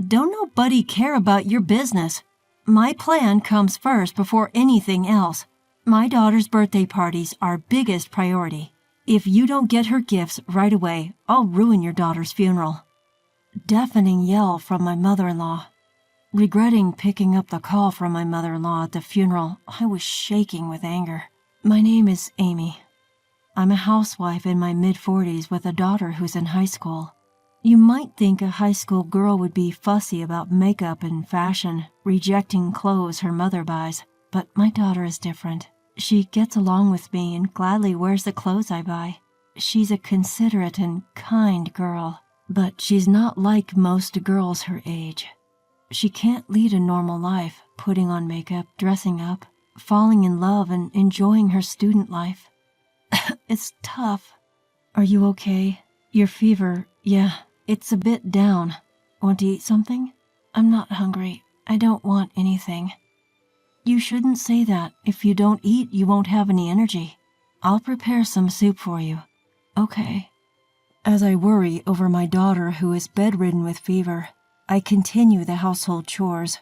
Don't nobody care about your business. My plan comes first before anything else. My daughter's birthday party's our biggest priority. If you don't get her gifts right away, I'll ruin your daughter's funeral." Deafening yell from my mother-in-law. Regretting picking up the call from my mother-in-law at the funeral, I was shaking with anger. "My name is Amy. I'm a housewife in my mid-40s with a daughter who's in high school. You might think a high school girl would be fussy about makeup and fashion, rejecting clothes her mother buys, but my daughter is different. She gets along with me and gladly wears the clothes I buy. She's a considerate and kind girl, but she's not like most girls her age. She can't lead a normal life, putting on makeup, dressing up, falling in love, and enjoying her student life. It's tough. Are you okay? Your fever, yeah, it's a bit down. Want to eat something? I'm not hungry. I don't want anything." "You shouldn't say that. If you don't eat, you won't have any energy. I'll prepare some soup for you." "Okay." As I worry over my daughter who is bedridden with fever, I continue the household chores.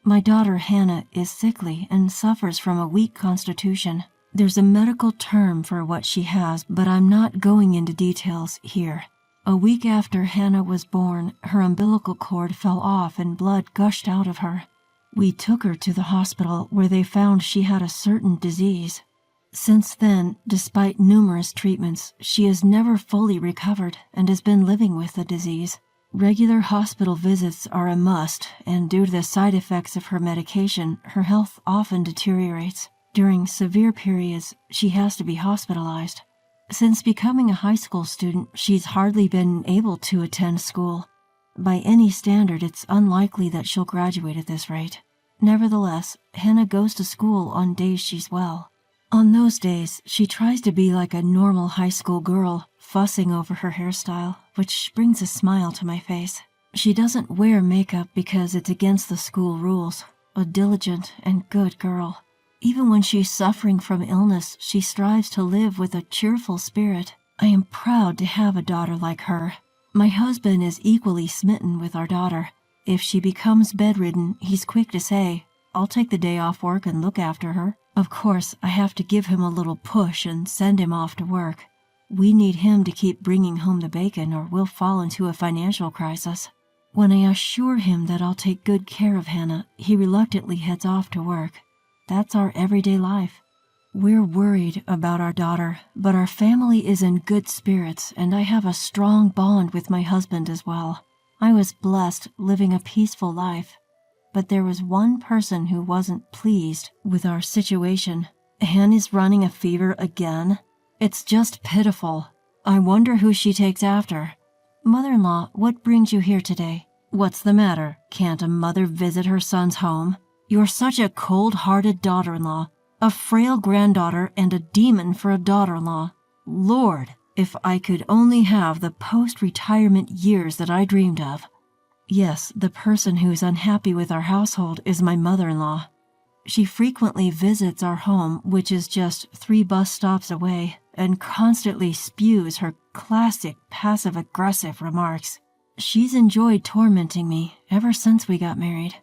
My daughter Hannah is sickly and suffers from a weak constitution. There's a medical term for what she has, but I'm not going into details here. A week after Hannah was born, her umbilical cord fell off and blood gushed out of her. We took her to the hospital where they found she had a certain disease. Since then, despite numerous treatments, she has never fully recovered and has been living with the disease. Regular hospital visits are a must, and due to the side effects of her medication, her health often deteriorates. During severe periods, she has to be hospitalized. Since becoming a high school student, she's hardly been able to attend school. By any standard, it's unlikely that she'll graduate at this rate. Nevertheless, Hannah goes to school on days she's well. On those days, she tries to be like a normal high school girl, fussing over her hairstyle, which brings a smile to my face. She doesn't wear makeup because it's against the school rules. A diligent and good girl. Even when she's suffering from illness, she strives to live with a cheerful spirit. I am proud to have a daughter like her. My husband is equally smitten with our daughter. If she becomes bedridden, he's quick to say, "I'll take the day off work and look after her." Of course, I have to give him a little push and send him off to work. We need him to keep bringing home the bacon or we'll fall into a financial crisis. When I assure him that I'll take good care of Hannah, he reluctantly heads off to work. That's our everyday life. We're worried about our daughter, but our family is in good spirits and I have a strong bond with my husband as well. I was blessed living a peaceful life. But there was one person who wasn't pleased with our situation. Hannah's running a fever again. It's just pitiful. I wonder who she takes after. Mother-in-law, what brings you here today? What's the matter? Can't a mother visit her son's home? You're such a cold-hearted daughter-in-law, a frail granddaughter and a demon for a daughter-in-law. Lord, if I could only have the post-retirement years that I dreamed of. Yes, the person who's unhappy with our household is my mother-in-law. She frequently visits our home, which is just 3 bus stops away, and constantly spews her classic passive-aggressive remarks. She's enjoyed tormenting me ever since we got married.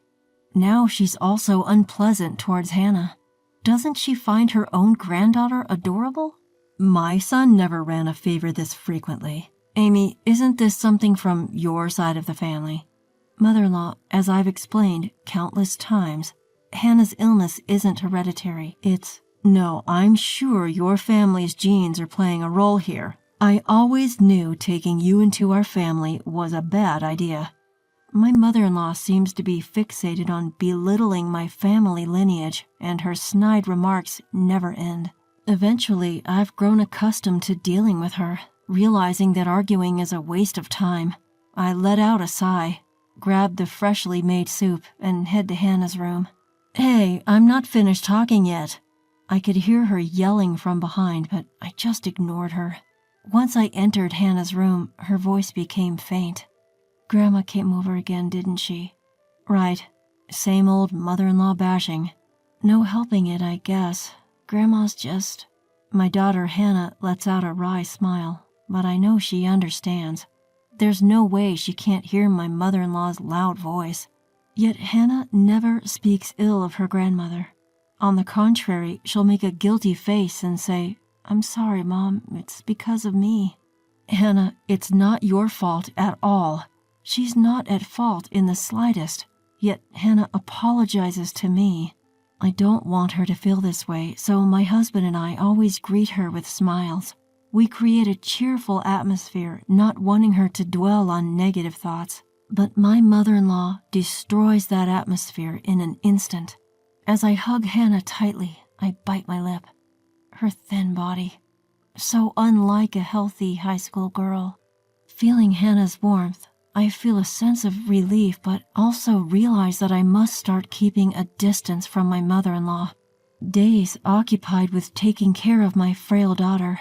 Now she's also unpleasant towards Hannah. Doesn't she find her own granddaughter adorable? My son never ran a fever this frequently. Amy, isn't this something from your side of the family? Mother-in-law, as I've explained countless times, Hannah's illness isn't hereditary. No, I'm sure your family's genes are playing a role here. I always knew taking you into our family was a bad idea. My mother-in-law seems to be fixated on belittling my family lineage, and her snide remarks never end. Eventually, I've grown accustomed to dealing with her, realizing that arguing is a waste of time. I let out a sigh, grabbed the freshly made soup, and head to Hannah's room. Hey, I'm not finished talking yet. I could hear her yelling from behind, but I just ignored her. Once I entered Hannah's room, her voice became faint. Grandma came over again, didn't she? Right. Same old mother-in-law bashing. No helping it, I guess. Grandma's just... My daughter Hannah lets out a wry smile, but I know she understands. There's no way she can't hear my mother-in-law's loud voice. Yet Hannah never speaks ill of her grandmother. On the contrary, she'll make a guilty face and say, "I'm sorry, Mom, it's because of me." Hannah, it's not your fault at all. She's not at fault in the slightest, yet Hannah apologizes to me. I don't want her to feel this way, so my husband and I always greet her with smiles. We create a cheerful atmosphere, not wanting her to dwell on negative thoughts. But my mother-in-law destroys that atmosphere in an instant. As I hug Hannah tightly, I bite my lip. Her thin body, so unlike a healthy high school girl. Feeling Hannah's warmth, I feel a sense of relief, but also realize that I must start keeping a distance from my mother-in-law. Days occupied with taking care of my frail daughter.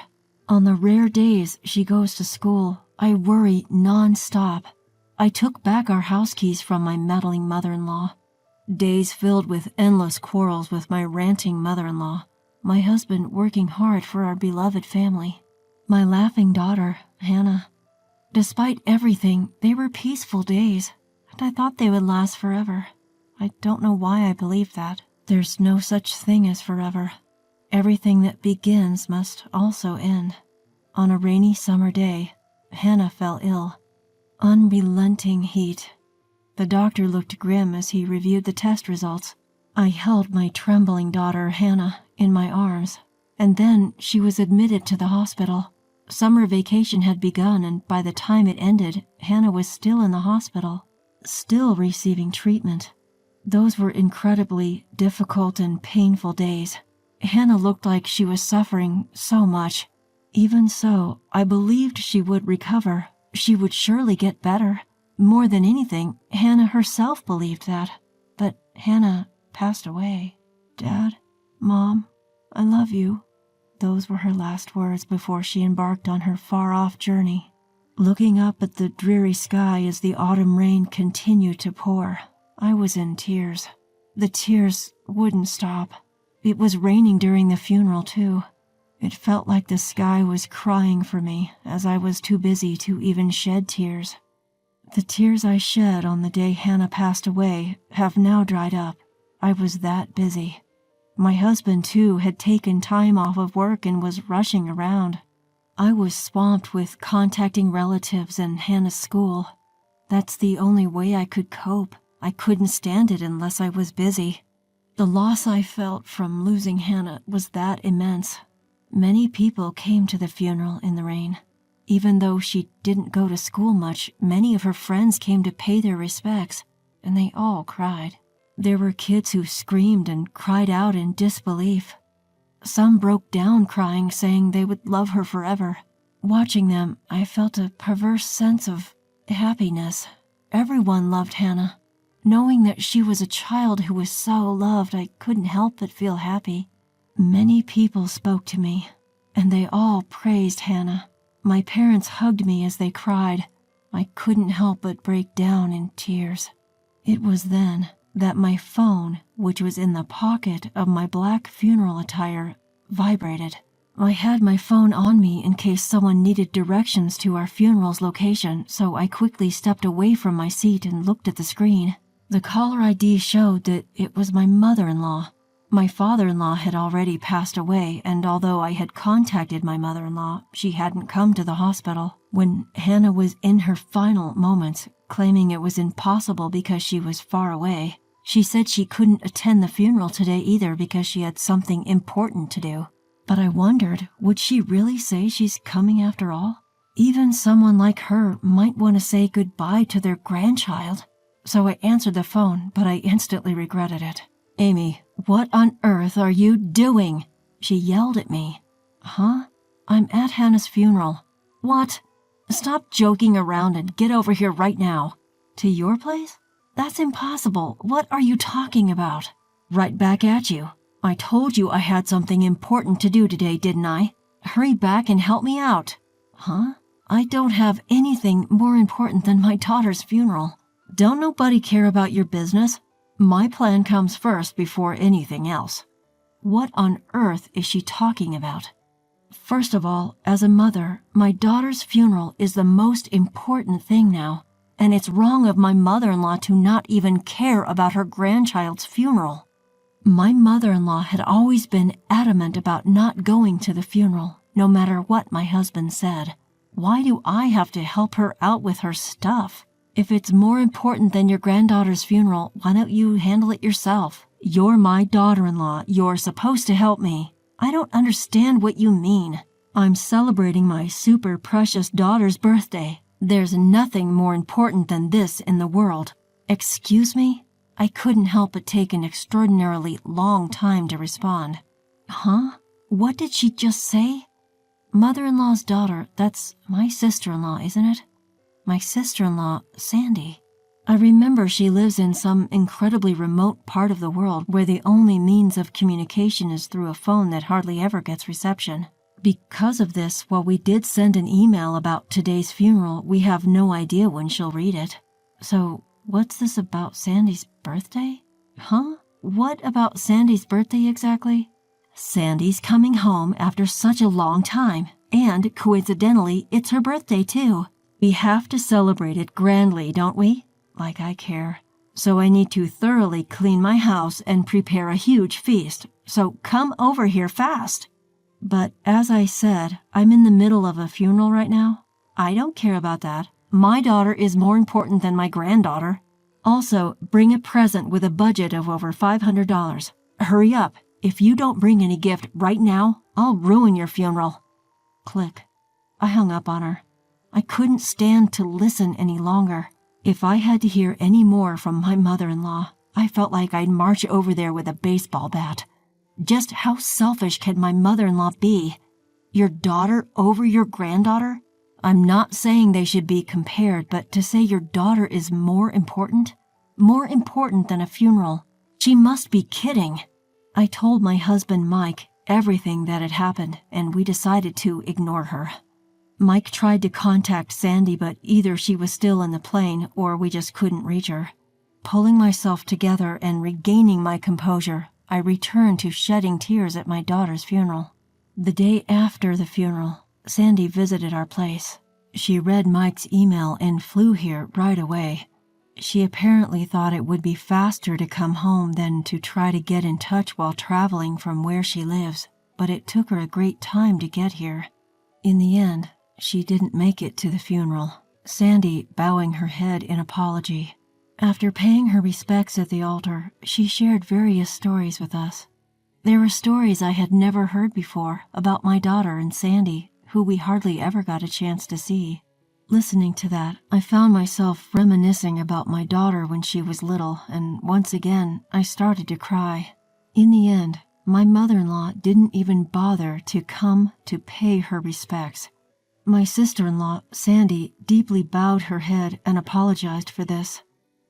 On the rare days she goes to school, I worry non-stop. I took back our house keys from my meddling mother-in-law. Days filled with endless quarrels with my ranting mother-in-law. My husband working hard for our beloved family. My laughing daughter, Hannah. Despite everything, they were peaceful days, and I thought they would last forever. I don't know why I believed that. There's no such thing as forever. Everything that begins must also end. On a rainy summer day, Hannah fell ill. Unrelenting heat. The doctor looked grim as he reviewed the test results. I held my trembling daughter, Hannah, in my arms, and then she was admitted to the hospital. Summer vacation had begun, and by the time it ended, Hannah was still in the hospital, still receiving treatment. Those were incredibly difficult and painful days. Hannah looked like she was suffering so much. Even so, I believed she would recover. She would surely get better. More than anything, Hannah herself believed that. But Hannah passed away. "Dad, Mom, I love you." Those were her last words before she embarked on her far-off journey. Looking up at the dreary sky as the autumn rain continued to pour, I was in tears. The tears wouldn't stop. It was raining during the funeral, too. It felt like the sky was crying for me, as I was too busy to even shed tears. The tears I shed on the day Hannah passed away have now dried up. I was that busy. My husband, too, had taken time off of work and was rushing around. I was swamped with contacting relatives and Hannah's school. That's the only way I could cope. I couldn't stand it unless I was busy. The loss I felt from losing Hannah was that immense. Many people came to the funeral in the rain. Even though she didn't go to school much, many of her friends came to pay their respects, and they all cried. There were kids who screamed and cried out in disbelief. Some broke down crying, saying they would love her forever. Watching them, I felt a perverse sense of happiness. Everyone loved Hannah. Knowing that she was a child who was so loved, I couldn't help but feel happy. Many people spoke to me, and they all praised Hannah. My parents hugged me as they cried. I couldn't help but break down in tears. It was then that my phone, which was in the pocket of my black funeral attire, vibrated. I had my phone on me in case someone needed directions to our funeral's location, so I quickly stepped away from my seat and looked at the screen. The caller ID showed that it was my mother-in-law. My father-in-law had already passed away, and although I had contacted my mother-in-law, she hadn't come to the hospital. When Hannah was in her final moments, claiming it was impossible because she was far away, she said she couldn't attend the funeral today either because she had something important to do. But I wondered, would she really say she's coming after all? Even someone like her might want to say goodbye to their grandchild. So I answered the phone, but I instantly regretted it. "Amy, what on earth are you doing?" She yelled at me. "Huh? I'm at Hannah's funeral." "What? Stop joking around and get over here right now." "To your place? That's impossible. What are you talking about?" "Right back at you. I told you I had something important to do today, didn't I? Hurry back and help me out." "Huh? I don't have anything more important than my daughter's funeral." "Don't nobody care about your business? My plan comes first before anything else." What on earth is she talking about? First of all, as a mother, my daughter's funeral is the most important thing now, and it's wrong of my mother-in-law to not even care about her grandchild's funeral. My mother-in-law had always been adamant about not going to the funeral, no matter what my husband said. Why do I have to help her out with her stuff? If it's more important than your granddaughter's funeral, why don't you handle it yourself? You're my daughter-in-law. You're supposed to help me. I don't understand what you mean. I'm celebrating my super precious daughter's birthday. There's nothing more important than this in the world. Excuse me? I couldn't help but take an extraordinarily long time to respond. Huh? What did she just say? Mother-in-law's daughter, that's my sister-in-law, isn't it? My sister-in-law, Sandy. I remember she lives in some incredibly remote part of the world where the only means of communication is through a phone that hardly ever gets reception. Because of this, while we did send an email about today's funeral, we have no idea when she'll read it. So, what's this about Sandy's birthday? Huh? What about Sandy's birthday exactly? Sandy's coming home after such a long time, and coincidentally, it's her birthday too. We have to celebrate it grandly, don't we? Like I care. So I need to thoroughly clean my house and prepare a huge feast, so come over here fast. But as I said, I'm in the middle of a funeral right now. I don't care about that. My daughter is more important than my granddaughter. Also, bring a present with a budget of over $500. Hurry up. If you don't bring any gift right now, I'll ruin your funeral. Click. I hung up on her. I couldn't stand to listen any longer. If I had to hear any more from my mother-in-law, I felt like I'd march over there with a baseball bat. Just how selfish can my mother-in-law be? Your daughter over your granddaughter? I'm not saying they should be compared, but to say your daughter is more important than a funeral. She must be kidding. I told my husband Mike everything that had happened, and we decided to ignore her. Mike tried to contact Sandy, but either she was still in the plane or we just couldn't reach her. Pulling myself together and regaining my composure, I returned to shedding tears at my daughter's funeral. The day after the funeral, Sandy visited our place. She read Mike's email and flew here right away. She apparently thought it would be faster to come home than to try to get in touch while traveling from where she lives, but it took her a great time to get here. In the end, she didn't make it to the funeral, Sandy bowing her head in apology. After paying her respects at the altar, she shared various stories with us. There were stories I had never heard before about my daughter and Sandy, who we hardly ever got a chance to see. Listening to that, I found myself reminiscing about my daughter when she was little, and once again, I started to cry. In the end, my mother-in-law didn't even bother to come to pay her respects. My sister-in-law, Sandy, deeply bowed her head and apologized for this.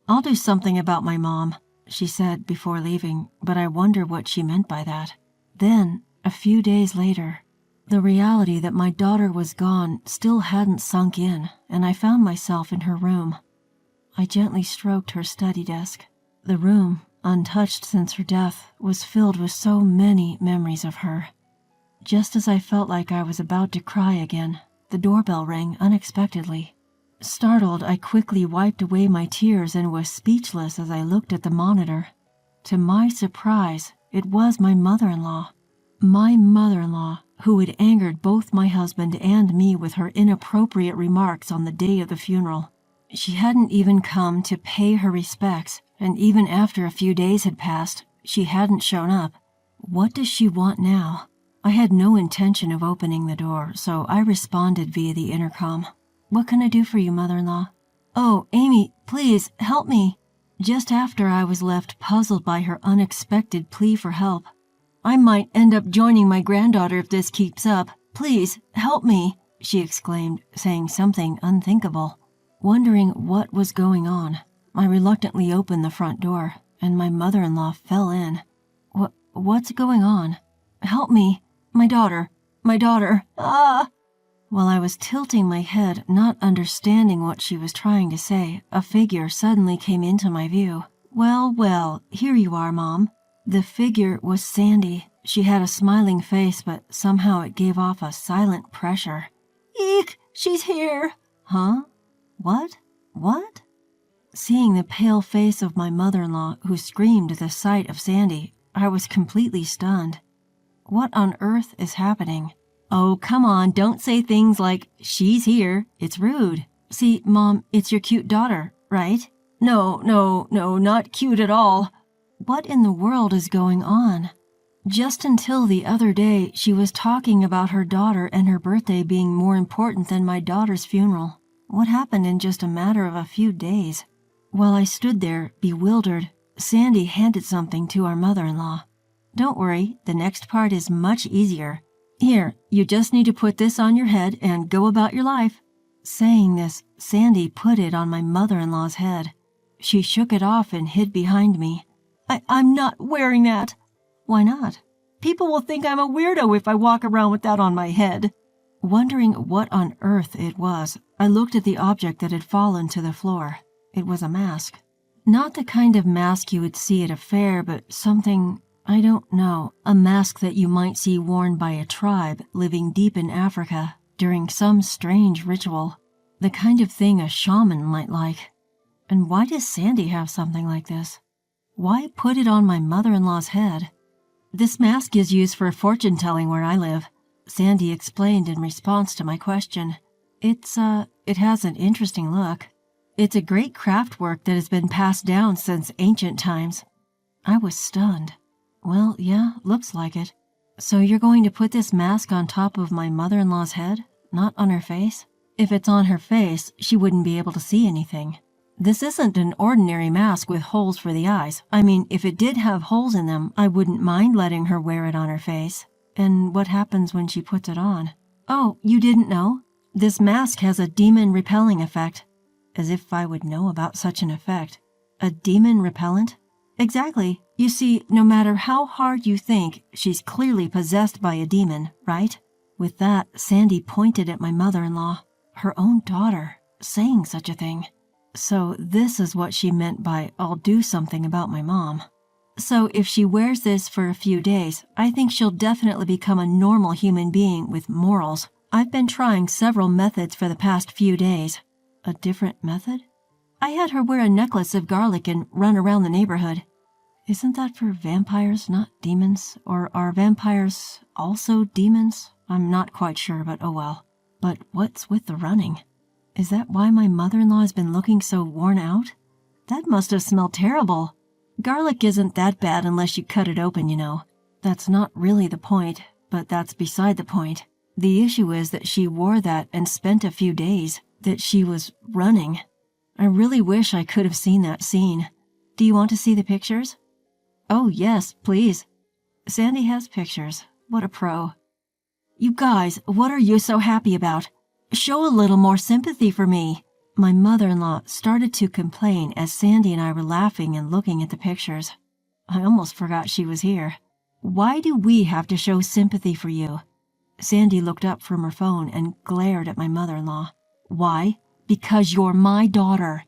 I'll do something about my mom, she said before leaving, but I wonder what she meant by that. Then, a few days later, the reality that my daughter was gone still hadn't sunk in, and I found myself in her room. I gently stroked her study desk. The room, untouched since her death, was filled with so many memories of her. Just as I felt like I was about to cry again, the doorbell rang unexpectedly. Startled, I quickly wiped away my tears and was speechless as I looked at the monitor. To my surprise, it was my mother-in-law. My mother-in-law, who had angered both my husband and me with her inappropriate remarks on the day of the funeral. She hadn't even come to pay her respects, and even after a few days had passed, she hadn't shown up. What does she want now? I had no intention of opening the door, so I responded via the intercom. What can I do for you, mother-in-law? Oh, Amy, please, help me. Just after I was left puzzled by her unexpected plea for help. I might end up joining my granddaughter if this keeps up. Please, help me, she exclaimed, saying something unthinkable. Wondering what was going on, I reluctantly opened the front door, and my mother-in-law fell in. What's going on? Help me. My daughter. Ah! While I was tilting my head, not understanding what she was trying to say, a figure suddenly came into my view. Well, here you are, Mom. The figure was Sandy. She had a smiling face, but somehow it gave off a silent pressure. Eek, she's here. Huh? What? What? Seeing the pale face of my mother-in-law, who screamed at the sight of Sandy, I was completely stunned. What on earth is happening? Oh, come on, don't say things like, she's here. It's rude. See, Mom, it's your cute daughter, right? No, not cute at all. What in the world is going on? Just until the other day, she was talking about her daughter and her birthday being more important than my daughter's funeral. What happened in just a matter of a few days? While I stood there, bewildered, Sandy handed something to our mother-in-law. Don't worry, the next part is much easier. Here, you just need to put this on your head and go about your life. Saying this, Sandy put it on my mother-in-law's head. She shook it off and hid behind me. I'm not wearing that. Why not? People will think I'm a weirdo if I walk around with that on my head. Wondering what on earth it was, I looked at the object that had fallen to the floor. It was a mask. Not the kind of mask you would see at a fair, but something, I don't know, a mask that you might see worn by a tribe living deep in Africa during some strange ritual. The kind of thing a shaman might like. And why does Sandy have something like this? Why put it on my mother-in-law's head? This mask is used for fortune-telling where I live, Sandy explained in response to my question. It has an interesting look. It's a great craft work that has been passed down since ancient times. I was stunned. Well, yeah, looks like it. So you're going to put this mask on top of my mother-in-law's head, not on her face? If it's on her face, she wouldn't be able to see anything. This isn't an ordinary mask with holes for the eyes. I mean, if it did have holes in them, I wouldn't mind letting her wear it on her face. And what happens when she puts it on? Oh, you didn't know? This mask has a demon repelling effect. As if I would know about such an effect. A demon repellent? Exactly. You see, no matter how hard you think, she's clearly possessed by a demon, right? With that, Sandy pointed at my mother-in-law. Her own daughter, saying such a thing. So this is what she meant by, I'll do something about my mom. So if she wears this for a few days, I think she'll definitely become a normal human being with morals. I've been trying several methods for the past few days. A different method? I had her wear a necklace of garlic and run around the neighborhood. Isn't that for vampires, not demons? Or are vampires also demons? I'm not quite sure, but oh well. But what's with the running? Is that why my mother-in-law has been looking so worn out? That must have smelled terrible. Garlic isn't that bad unless you cut it open, you know. That's not really the point, but that's beside the point. The issue is that she wore that and spent a few days, that she was running. I really wish I could have seen that scene. Do you want to see the pictures? Oh, yes, please. Sandy has pictures. What a pro. You guys, what are you so happy about? Show a little more sympathy for me. My mother-in-law started to complain as Sandy and I were laughing and looking at the pictures. I almost forgot she was here. Why do we have to show sympathy for you? Sandy looked up from her phone and glared at my mother-in-law. Why? Because you're my daughter.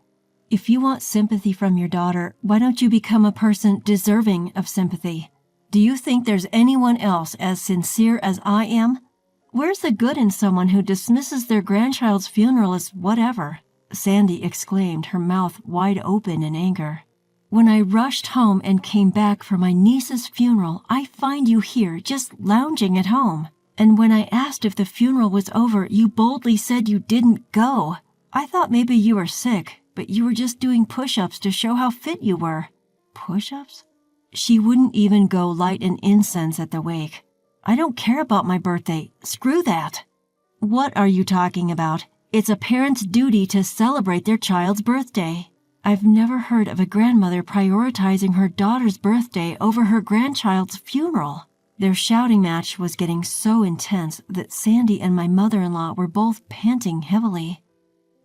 If you want sympathy from your daughter, why don't you become a person deserving of sympathy? Do you think there's anyone else as sincere as I am? Where's the good in someone who dismisses their grandchild's funeral as whatever? Sandy exclaimed, her mouth wide open in anger. When I rushed home and came back for my niece's funeral, I find you here just lounging at home. And when I asked if the funeral was over, you boldly said you didn't go. I thought maybe you were sick, but you were just doing push-ups to show how fit you were. Push-ups? She wouldn't even go light an incense at the wake. I don't care about my birthday. Screw that. What are you talking about? It's a parent's duty to celebrate their child's birthday. I've never heard of a grandmother prioritizing her daughter's birthday over her grandchild's funeral. Their shouting match was getting so intense that Sandy and my mother-in-law were both panting heavily.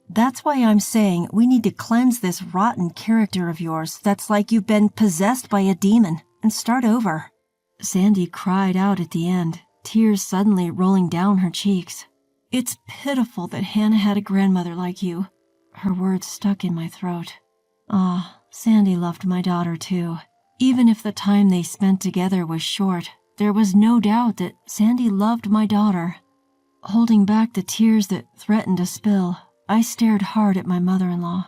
That's why I'm saying we need to cleanse this rotten character of yours that's like you've been possessed by a demon and start over. Sandy cried out at the end, tears suddenly rolling down her cheeks. It's pitiful that Hannah had a grandmother like you. Her words stuck in my throat. Sandy loved my daughter too. Even if the time they spent together was short, There was no doubt that Sandy loved my daughter. Holding back the tears that threatened to spill, I stared hard at my mother-in-law.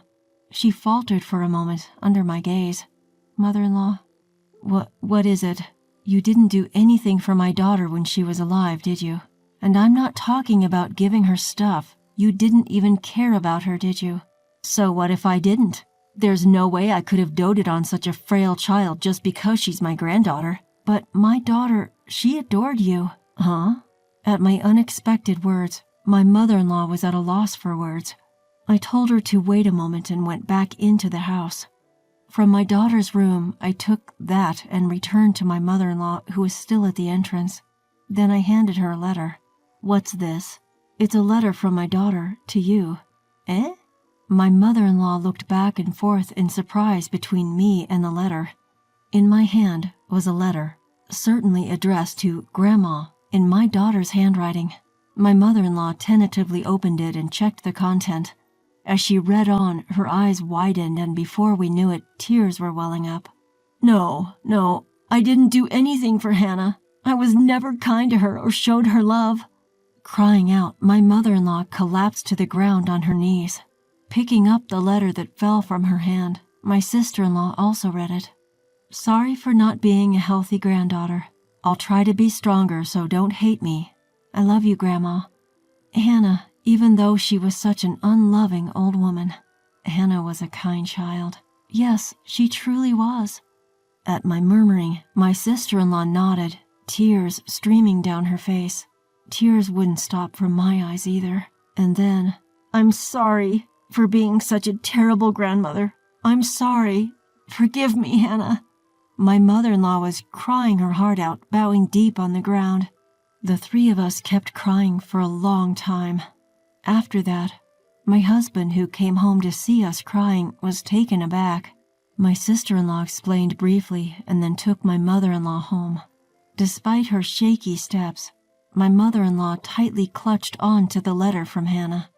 She faltered for a moment under my gaze. Mother-in-law, what is it? You didn't do anything for my daughter when she was alive, did you? And I'm not talking about giving her stuff. You didn't even care about her, did you? So what if I didn't? There's no way I could have doted on such a frail child just because she's my granddaughter. But my daughter, she adored you. Huh? At my unexpected words, my mother-in-law was at a loss for words. I told her to wait a moment and went back into the house. From my daughter's room, I took that and returned to my mother-in-law, who was still at the entrance. Then I handed her a letter. What's this? It's a letter from my daughter to you. Eh? My mother-in-law looked back and forth in surprise between me and the letter. In my hand was a letter, certainly addressed to Grandma, in my daughter's handwriting. My mother-in-law tentatively opened it and checked the content. As she read on, her eyes widened, and before we knew it, tears were welling up. No, I didn't do anything for Hannah. I was never kind to her or showed her love. Crying out, my mother-in-law collapsed to the ground on her knees. Picking up the letter that fell from her hand, my sister-in-law also read it. Sorry for not being a healthy granddaughter. I'll try to be stronger, so don't hate me. I love you, Grandma. Hannah, even though she was such an unloving old woman, Hannah was a kind child. Yes, she truly was. At my murmuring, my sister-in-law nodded, tears streaming down her face. Tears wouldn't stop from my eyes either. And then, I'm sorry for being such a terrible grandmother. I'm sorry. Forgive me, Hannah. My mother-in-law was crying her heart out, bowing deep on the ground. The three of us kept crying for a long time. After that, my husband, who came home to see us crying, was taken aback. My sister-in-law explained briefly and then took my mother-in-law home. Despite her shaky steps, my mother-in-law tightly clutched on to the letter from Hannah.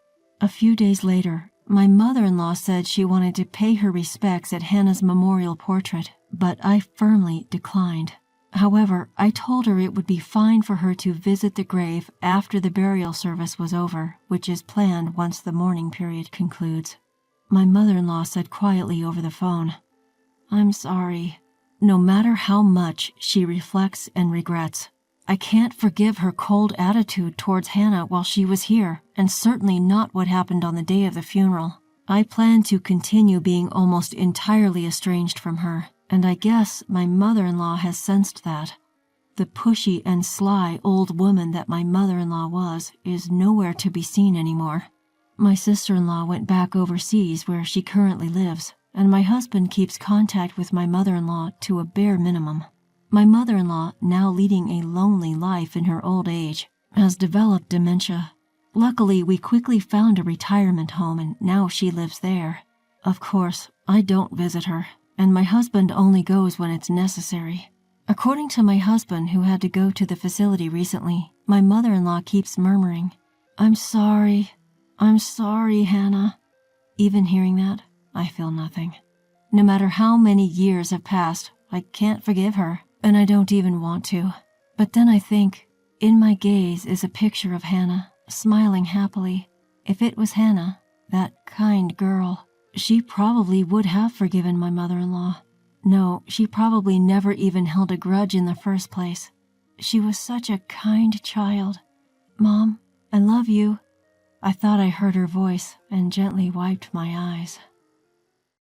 A few days later, my mother-in-law said she wanted to pay her respects at Hannah's memorial portrait, but I firmly declined. However, I told her it would be fine for her to visit the grave after the burial service was over, which is planned once the mourning period concludes. My mother-in-law said quietly over the phone, I'm sorry. No matter how much she reflects and regrets, I can't forgive her cold attitude towards Hannah while she was here, and certainly not what happened on the day of the funeral. I plan to continue being almost entirely estranged from her, and I guess my mother-in-law has sensed that. The pushy and sly old woman that my mother-in-law was is nowhere to be seen anymore. My sister-in-law went back overseas where she currently lives, and my husband keeps contact with my mother-in-law to a bare minimum. My mother-in-law, now leading a lonely life in her old age, has developed dementia. Luckily, we quickly found a retirement home and now she lives there. Of course, I don't visit her, and my husband only goes when it's necessary. According to my husband, who had to go to the facility recently, my mother-in-law keeps murmuring, I'm sorry, Hannah. Even hearing that, I feel nothing. No matter how many years have passed, I can't forgive her, and I don't even want to. But then I think, in my gaze is a picture of Hannah, smiling happily. If it was Hannah, that kind girl, she probably would have forgiven my mother-in-law. No, she probably never even held a grudge in the first place. She was such a kind child. Mom, I love you. I thought I heard her voice and gently wiped my eyes.